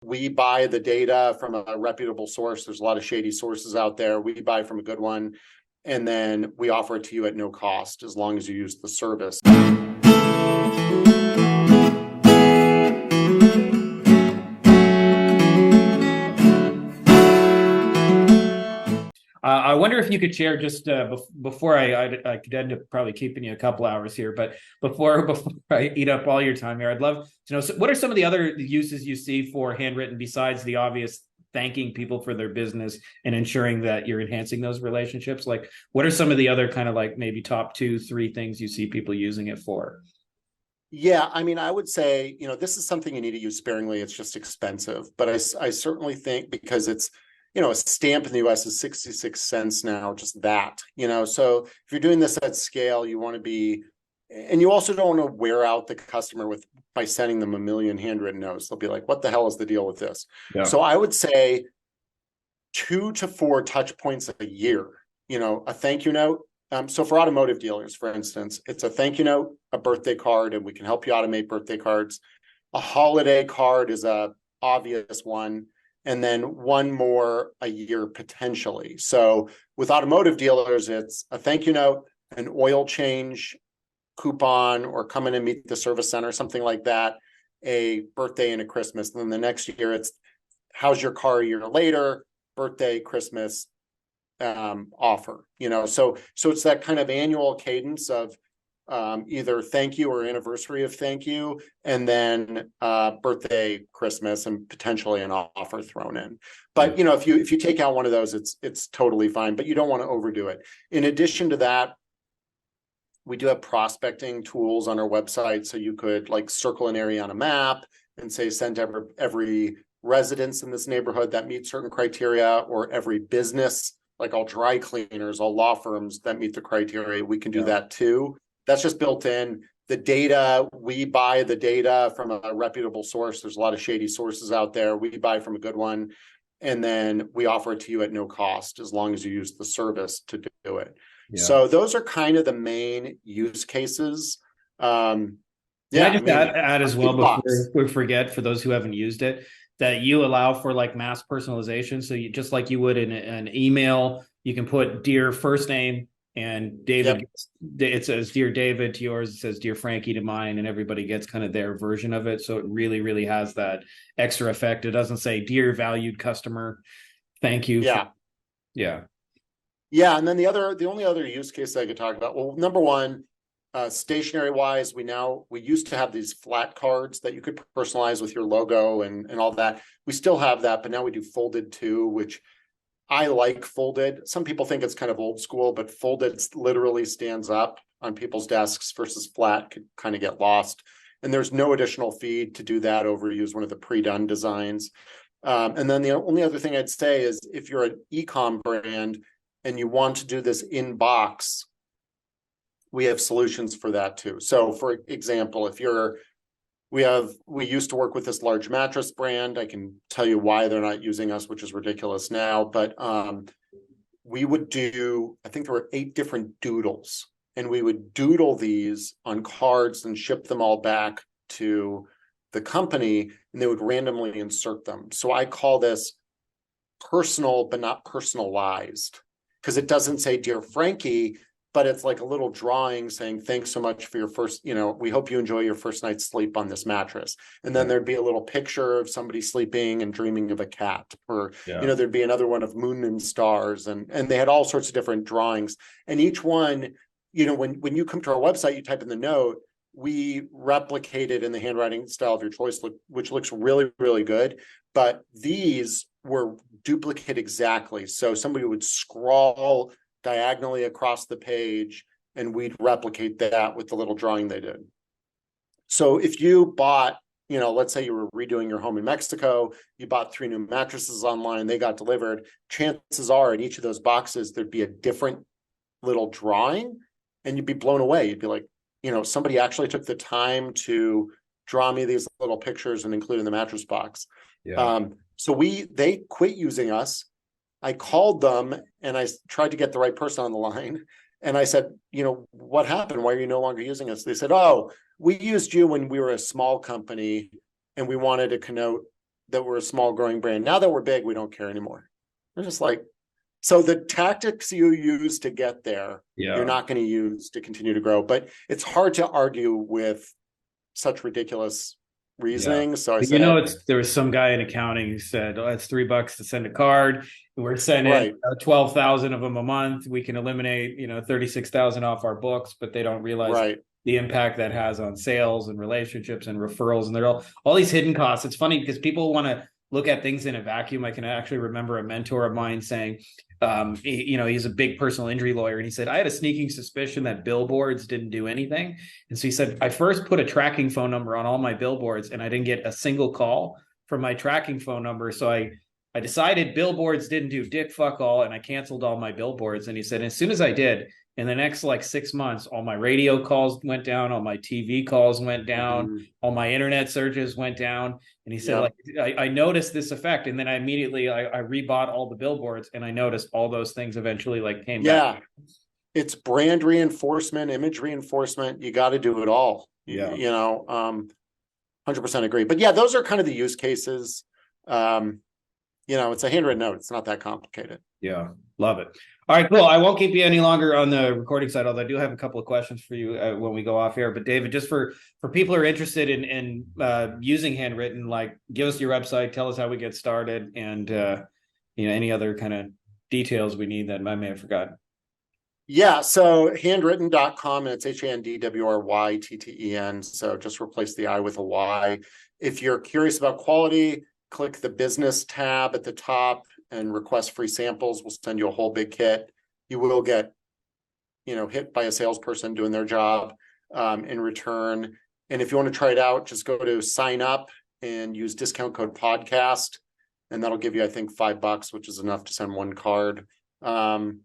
We buy the data from a reputable source. There's a lot of shady sources out there. We buy from a good one, and then we offer it to you at no cost as long as you use the service. I wonder if you could share just before I could end up probably keeping you a couple hours here, but before I eat up all your time here, I'd love to know, what are some of the other uses you see for handwritten besides the obvious thanking people for their business and ensuring that you're enhancing those relationships? Like, what are some of the other kind of like maybe top 2-3 things you see people using it for? Yeah, I mean, I would say, this is something you need to use sparingly. It's just expensive. But I certainly think because it's, a stamp in the US is 66 cents now, just that, So if you're doing this at scale, you want to be, and you also don't want to wear out the customer by sending them a million handwritten notes. They'll be like, what the hell is the deal with this? Yeah. So I would say 2 to 4 touch points a year, a thank you note. So for automotive dealers, for instance, it's a thank you note, a birthday card, and we can help you automate birthday cards. A holiday card is a obvious one, and then one more a year potentially. So with automotive dealers, it's a thank you note, an oil change coupon, or come in and meet the service center, something like that, a birthday and a Christmas. And then the next year, it's how's your car a year later, birthday, Christmas, offer, so it's that kind of annual cadence of either thank you or anniversary of thank you, and then birthday, Christmas, and potentially an offer thrown in. But if you take out one of those, it's totally fine, but you don't want to overdo it. In addition to that, we do have prospecting tools on our website, so you could like circle an area on a map and say send to every residence in this neighborhood that meets certain criteria, or every business, like all dry cleaners, all law firms that meet the criteria. We can do that too. That's just built in. The data, we buy the data from a reputable source. There's a lot of shady sources out there. We buy from a good one, and then we offer it to you at no cost as long as you use the service to do it. Yeah. So those are kind of the main use cases. Can I just add as well, before we forget, for those who haven't used it, that you allow for like mass personalization. So you, just like you would in an email, you can put dear first name, and David, it says dear David to yours, it says dear Frankie to mine, and everybody gets kind of their version of it. So it really, really has that extra effect. It doesn't say dear valued customer, thank you. Yeah. And then the only other use case I could talk about, well, number one, stationery wise, we used to have these flat cards that you could personalize with your logo and all that. We still have that, but now we do folded too, which I like folded. Some people think it's kind of old school, but folded literally stands up on people's desks versus flat could kind of get lost. And there's no additional fee to do that over use one of the pre-done designs. And then the only other thing I'd say is if you're an e-com brand and you want to do this in box, we have solutions for that too. So for example, we used to work with this large mattress brand. I can tell you why they're not using us, which is ridiculous now, but we would do, I think there were 8 different doodles, and we would doodle these on cards and ship them all back to the company, and they would randomly insert them. So I call this personal, but not personalized, because it doesn't say dear Frankie, but it's like a little drawing saying, thanks so much for your first, we hope you enjoy your first night's sleep on this mattress. And then there'd be a little picture of somebody sleeping and dreaming of a cat, or, there'd be another one of moon and stars, and they had all sorts of different drawings. And each one, when you come to our website, you type in the note, we replicate it in the handwriting style of your choice, which looks really, really good. But these were duplicate exactly. So somebody would scrawl diagonally across the page, and we'd replicate that with the little drawing they did. So if you bought, let's say you were redoing your home in Mexico, you bought 3 new mattresses online, they got delivered, chances are in each of those boxes, there'd be a different little drawing, and you'd be blown away. You'd be like, somebody actually took the time to draw me these little pictures and include in the mattress box. So they quit using us. I called them and I tried to get the right person on the line. And I said, what happened? Why are you no longer using us? They said, oh, we used you when we were a small company and we wanted to connote that we're a small growing brand. Now that we're big, we don't care anymore. We're just like, so the tactics you use to get there, you're not going to use to continue to grow. But it's hard to argue with such ridiculous reasoning. So I said, there was some guy in accounting who said, "Oh, it's $3 to send a card. We're sending 12,000 of them a month. We can eliminate 36,000 off our books," but they don't realize the impact that has on sales and relationships and referrals. And there are all these hidden costs. It's funny because people want to look at things in a vacuum. I can actually remember a mentor of mine saying, he's a big personal injury lawyer. And he said, I had a sneaking suspicion that billboards didn't do anything. And so he said, I first put a tracking phone number on all my billboards and I didn't get a single call from my tracking phone number. So I decided billboards didn't do dick fuck all, and I canceled all my billboards. And he said, as soon as I did, in the next 6 months, all my radio calls went down, all my TV calls went down, all my internet searches went down. And he said, I noticed this effect. And then I immediately rebought all the billboards, and I noticed all those things eventually came back. It's brand reinforcement, image reinforcement. You got to do it all. 100% agree. But yeah, those are kind of the use cases. It's a handwritten note. It's not that complicated. Yeah. Love it. All right, cool. I won't keep you any longer on the recording side, although I do have a couple of questions for you when we go off here. But David, just for people who are interested in using handwritten, give us your website, tell us how we get started, and any other kind of details we need that I may have forgotten. Yeah, so handwritten.com, and it's HANDWRYTTEN. So just replace the I with a Y. If you're curious about quality, click the business tab at the top and request free samples. We'll send you a whole big kit. You will get, hit by a salesperson doing their job in return. And if you want to try it out, just go to sign up and use discount code podcast. And that'll give you, I think, $5, which is enough to send one card. And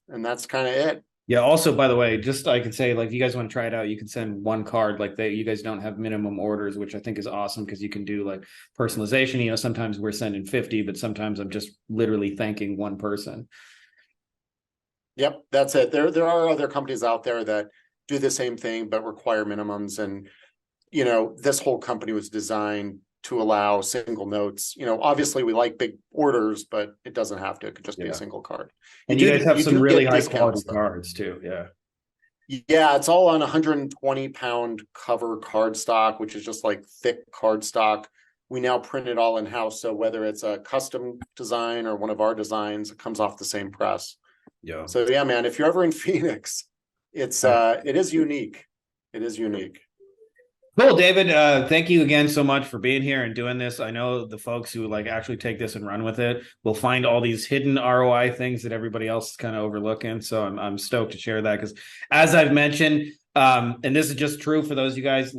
that's kind of it. Yeah. Also, by the way, just I can say, if you guys want to try it out, you can send one card. You guys don't have minimum orders, which I think is awesome because you can do personalization. Sometimes we're sending 50, but sometimes I'm just literally thanking one person. Yep, that's it. There are other companies out there that do the same thing but require minimums, and this whole company was designed to allow single notes. Obviously we like big orders, but it doesn't have to. It could just be a single card. And you guys have some really high quality cards too. Yeah, it's all on 120-pound cover cardstock, which is just thick cardstock. We now print it all in-house. So whether it's a custom design or one of our designs, it comes off the same press. Yeah. So yeah, man, if you're ever in Phoenix, it is unique. It is unique. Cool, David. Thank you again so much for being here and doing this. I know the folks who actually take this and run with it will find all these hidden ROI things that everybody else is kind of overlooking. So I'm stoked to share that because, as I've mentioned, and this is just true for those of you guys,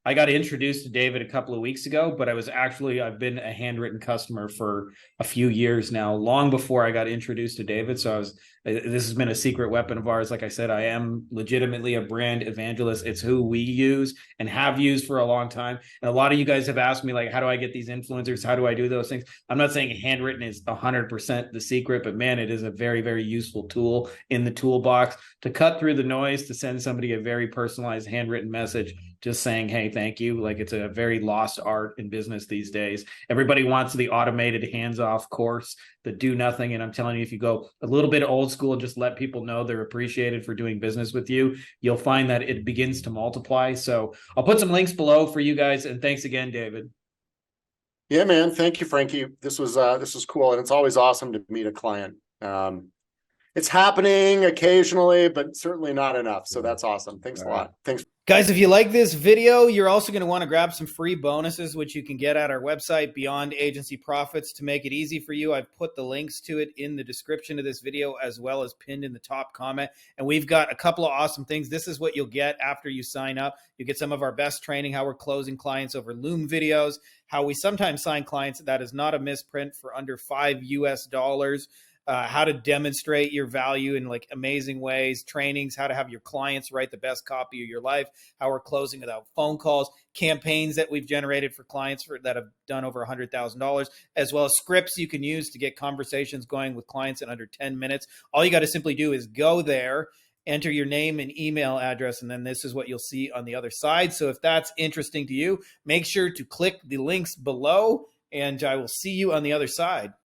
I got introduced to David a couple of weeks ago, but I've been a handwritten customer for a few years now, long before I got introduced to David. So this has been a secret weapon of ours. Like I said, I am legitimately a brand evangelist. It's who we use and have used for a long time. And a lot of you guys have asked me, how do I get these influencers? How do I do those things? I'm not saying handwritten is 100% the secret, but man, it is a very, very useful tool in the toolbox to cut through the noise, to send somebody a very personalized handwritten message, just saying, hey, thank you. It's a very lost art in business these days. Everybody wants the automated hands-off course, the do nothing. And I'm telling you, if you go a little bit old school and just let people know they're appreciated for doing business with you, you'll find that it begins to multiply. So I'll put some links below for you guys. And thanks again, David. Yeah, man. Thank you, Frankie. This was cool. And it's always awesome to meet a client. It's happening occasionally, but certainly not enough. So that's awesome. Thanks a lot. Thanks. Guys, if you like this video, you're also going to want to grab some free bonuses, which you can get at our website, Beyond Agency Profits. To make it easy for you, I've put the links to it in the description of this video, as well as pinned in the top comment. And we've got a couple of awesome things. This is what you'll get after you sign up. You get some of our best training, how we're closing clients over Loom videos, how we sometimes sign clients that is not a misprint for under $5 US. How to demonstrate your value in amazing ways, trainings, how to have your clients write the best copy of your life, how we're closing without phone calls, campaigns that we've generated for clients that have done over $100,000, as well as scripts you can use to get conversations going with clients in under 10 minutes. All you got to simply do is go there, enter your name and email address, and then this is what you'll see on the other side. So if that's interesting to you, make sure to click the links below and I will see you on the other side.